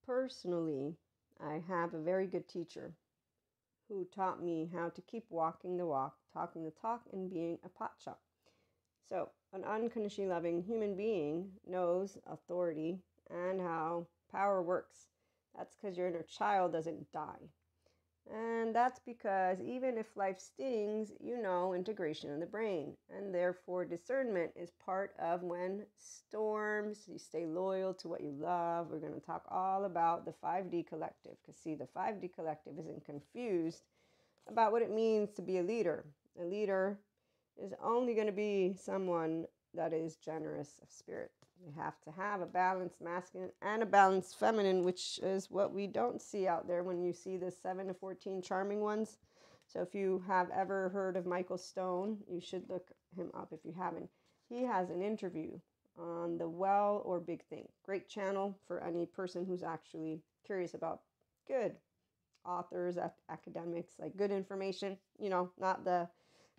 Personally, I have a very good teacher who taught me how to keep walking the walk, talking the talk, and being a pot shop. So, an unconditionally loving human being knows authority and how power works. That's because your inner child doesn't die. And that's because even if life stings, you know integration in the brain. And therefore, discernment is part of when storms, you stay loyal to what you love. We're going to talk all about the 5D collective. Because, see, the 5D collective isn't confused about what it means to be a leader. A leader is only going to be someone that is generous of spirit. We have to have a balanced masculine and a balanced feminine, which is what we don't see out there when you see the 7 to 14 charming ones. So if you have ever heard of Michael Stone, you should look him up if you haven't. He has an interview on the Well or Big Thing. Great channel for any person who's actually curious about good authors, academics, like good information, not the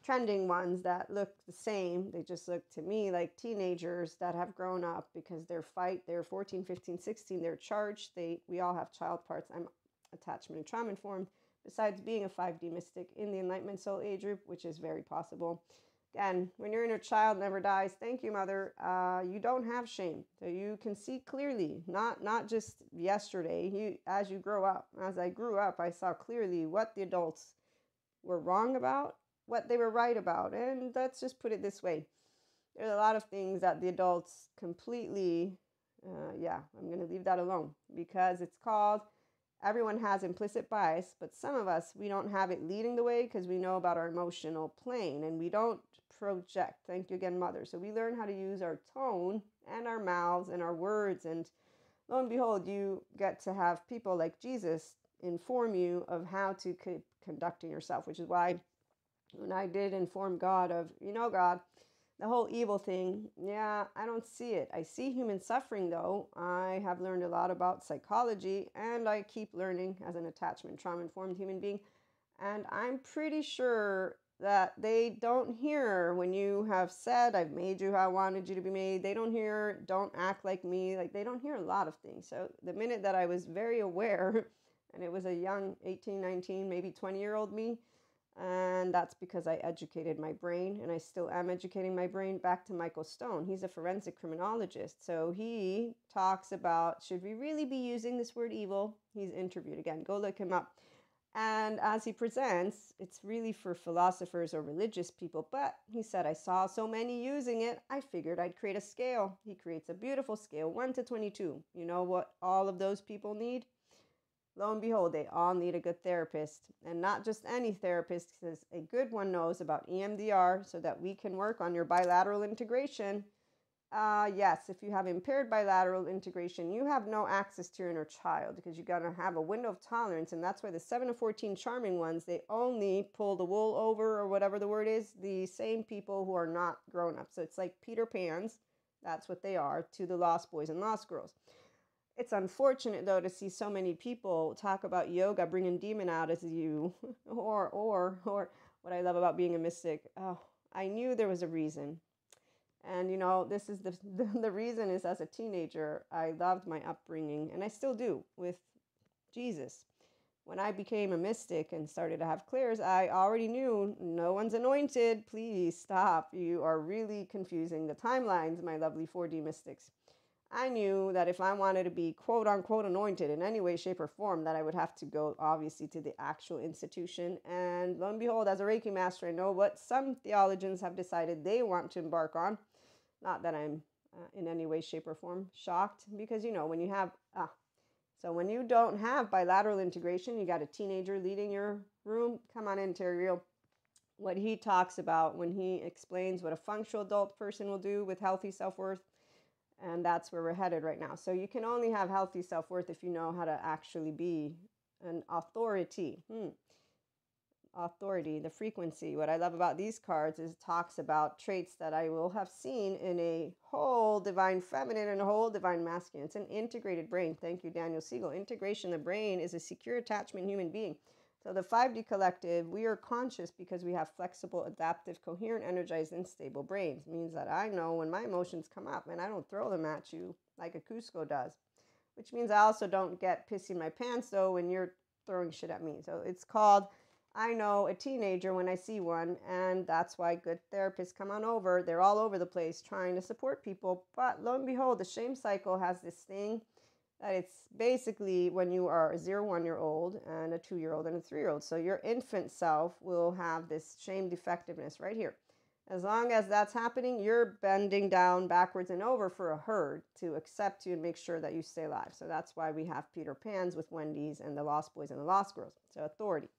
trending ones that look the same. They just look to me like teenagers that have grown up because they're 14, 15, 16, they're charged. We all have child parts. I'm attachment and trauma informed, besides being a 5D mystic in the Enlightenment Soul Age group, which is very possible. Again, when your inner child never dies, thank you, Mother, you don't have shame. So you can see clearly, not just yesterday. As you grow up, as I grew up, I saw clearly what the adults were wrong about, what they were right about. And let's just put it this way. There's a lot of things that the adults completely, I'm going to leave that alone because it's called, everyone has implicit bias, but some of us, we don't have it leading the way because we know about our emotional plane and we don't project. Thank you again, Mother. So we learn how to use our tone and our mouths and our words. And lo and behold, you get to have people like Jesus inform you of how to keep conducting yourself, which is why when I did inform God of, God, the whole evil thing, I don't see it. I see human suffering, though. I have learned a lot about psychology, and I keep learning as an attachment trauma-informed human being. And I'm pretty sure that they don't hear when you have said, I've made you how I wanted you to be made. They don't hear, don't act like me. Like, they don't hear a lot of things. So the minute that I was very aware, and it was a young 18, 19, maybe 20-year-old me, and that's because I educated my brain, and I still am educating my brain. Back to Michael Stone. He's a forensic criminologist. So he talks about, should we really be using this word evil? He's interviewed. Again, go look him up. And as he presents, it's really for philosophers or religious people. But he said, I saw so many using it, I figured I'd create a scale. He creates a beautiful scale, 1 to 22. You know what all of those people need? Lo and behold, they all need a good therapist, and not just any therapist, because a good one knows about EMDR so that we can work on your bilateral integration. Yes, if you have impaired bilateral integration, you have no access to your inner child because you're going to have a window of tolerance, and that's why the 7 to 14 charming ones, they only pull the wool over, or whatever the word is, the same people who are not grown up. So it's like Peter Pans, that's what they are, to the lost boys and lost girls. It's unfortunate, though, to see so many people talk about yoga bringing demon out as you, or what I love about being a mystic. Oh, I knew there was a reason. And, this is the reason is, as a teenager, I loved my upbringing, and I still do, with Jesus. When I became a mystic and started to have clairs, I already knew no one's anointed. Please stop. You are really confusing the timelines, my lovely 4D mystics. I knew that if I wanted to be quote unquote anointed in any way, shape, or form, that I would have to go obviously to the actual institution. And lo and behold, as a Reiki master, I know what some theologians have decided they want to embark on. Not that I'm in any way, shape, or form shocked, because when you have, so when you don't have bilateral integration, you got a teenager leading your room. Come on in, Terry Real. What he talks about when he explains what a functional adult person will do with healthy self-worth. And that's where we're headed right now. So you can only have healthy self-worth if you know how to actually be an authority. Authority, the frequency. What I love about these cards is it talks about traits that I will have seen in a whole divine feminine and a whole divine masculine. It's an integrated brain. Thank you, Daniel Siegel. Integration of the brain is a secure attachment human being. So the 5D collective, we are conscious because we have flexible, adaptive, coherent, energized, and stable brains. It means that I know when my emotions come up, and I don't throw them at you like a Cusco does. which means I also don't get pissy in my pants, though, when you're throwing shit at me. So it's called, I know a teenager when I see one, and that's why good therapists come on over. They're all over the place trying to support people. But lo and behold, the shame cycle has this thing that it's basically when you are a 0-1-year-old and a 2-year-old and a 3-year-old. So your infant self will have this shame defectiveness right here. As long as that's happening, you're bending down backwards and over for a herd to accept you and make sure that you stay alive. So that's why we have Peter Pans with Wendy's and the Lost Boys and the Lost Girls. So authority.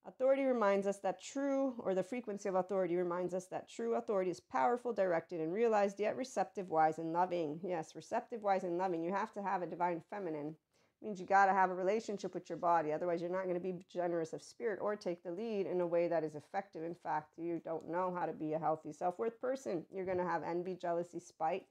Authority reminds us that the frequency of authority reminds us that true authority is powerful, directed, and realized, yet receptive, wise, and loving. Yes, receptive, wise, and loving. You have to have a divine feminine. It means you got to have a relationship with your body. Otherwise, you're not going to be generous of spirit or take the lead in a way that is effective. In fact, you don't know how to be a healthy self-worth person. You're going to have envy, jealousy, spite,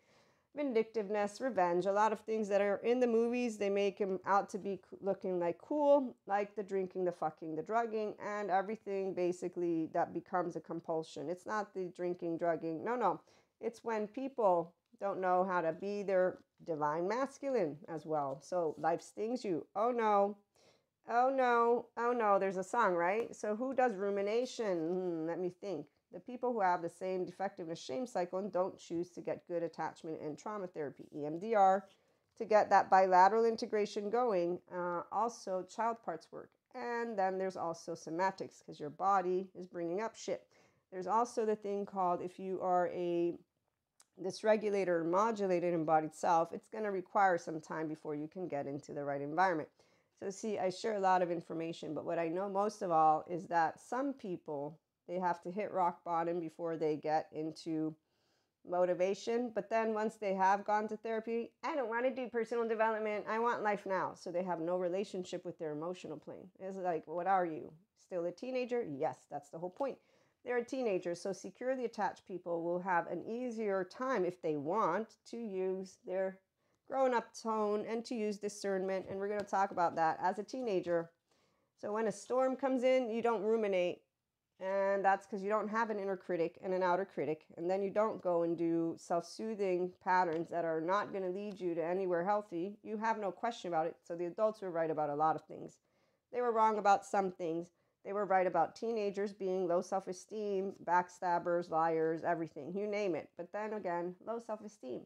vindictiveness, revenge, a lot of things that are in the movies. They make him out to be looking like cool, like the drinking, the fucking, the drugging, and everything basically that becomes a compulsion. It's not the drinking, drugging. No. It's when people don't know how to be their divine masculine as well. So life stings you. Oh no. Oh no. Oh no. There's a song, right? So who does rumination? Let me think. The people who have the same defectiveness shame cycle and don't choose to get good attachment and trauma therapy, EMDR, to get that bilateral integration going. Also, child parts work. And then there's also somatics, because your body is bringing up shit. There's also the thing called, if you are a dysregulated or modulated embodied self, it's going to require some time before you can get into the right environment. So see, I share a lot of information, but what I know most of all is that some people, they have to hit rock bottom before they get into motivation. But then once they have gone to therapy, I don't want to do personal development. I want life now. So they have no relationship with their emotional plane. It's like, what are you? Still a teenager? Yes, that's the whole point. They're a teenager. So securely attached people will have an easier time if they want to use their grown up tone and to use discernment. And we're going to talk about that as a teenager. So when a storm comes in, you don't ruminate. And that's because you don't have an inner critic and an outer critic. And then you don't go and do self-soothing patterns that are not going to lead you to anywhere healthy. You have no question about it. So the adults were right about a lot of things. They were wrong about some things. They were right about teenagers being low self-esteem, backstabbers, liars, everything. You name it. But then again, low self-esteem.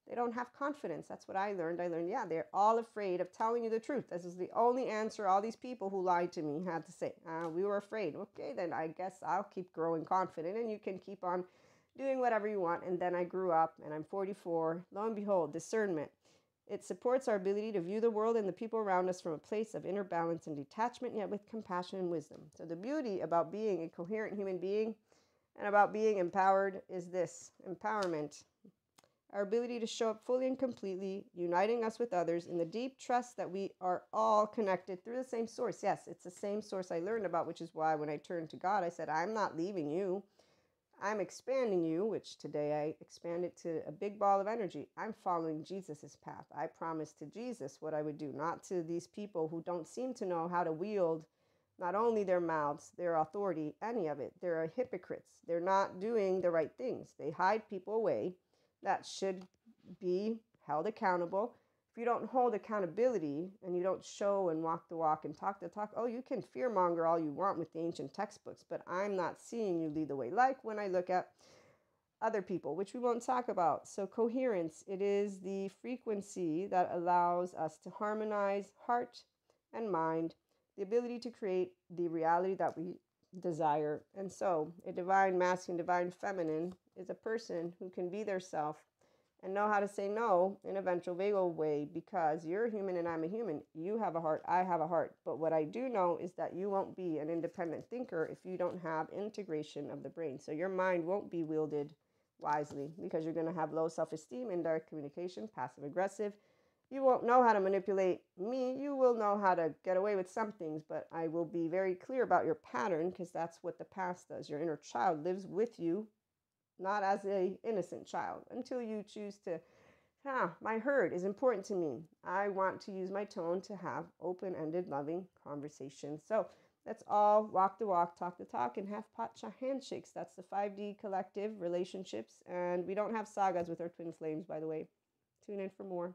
They don't have confidence. That's what I learned. Yeah, they're all afraid of telling you the truth. This is the only answer all these people who lied to me had to say. We were afraid. Okay, then I guess I'll keep growing confident and you can keep on doing whatever you want. And then I grew up and I'm 44. Lo and behold, discernment. It supports our ability to view the world and the people around us from a place of inner balance and detachment, yet with compassion and wisdom. So the beauty about being a coherent human being and about being empowered is this: empowerment. Our ability to show up fully and completely, uniting us with others in the deep trust that we are all connected through the same source. Yes, it's the same source I learned about, which is why when I turned to God, I said, I'm not leaving you. I'm expanding you, which today I expanded to a big ball of energy. I'm following Jesus's path. I promised to Jesus what I would do, not to these people who don't seem to know how to wield not only their mouths, their authority, any of it. They're hypocrites. They're not doing the right things. They hide people away that should be held accountable. If you don't hold accountability and you don't show and walk the walk and talk the talk, you can fearmonger all you want with the ancient textbooks, but I'm not seeing you lead the way, like when I look at other people, which we won't talk about. So coherence, it is the frequency that allows us to harmonize heart and mind, the ability to create the reality that we desire. And so a divine masculine, divine feminine is a person who can be their self and know how to say no in a ventral vagal way, because you're a human and I'm a human. You have a heart, I have a heart. But what I do know is that you won't be an independent thinker if you don't have integration of the brain. So your mind won't be wielded wisely because you're going to have low self-esteem, indirect communication, passive aggressive. You won't know how to manipulate me. You will know how to get away with some things, but I will be very clear about your pattern, because that's what the past does. Your inner child lives with you, not as an innocent child, until you choose to, my herd is important to me. I want to use my tone to have open-ended, loving conversations. So let's all walk the walk, talk the talk, and have pacha handshakes. That's the 5D collective relationships. And we don't have sagas with our twin flames, by the way. Tune in for more.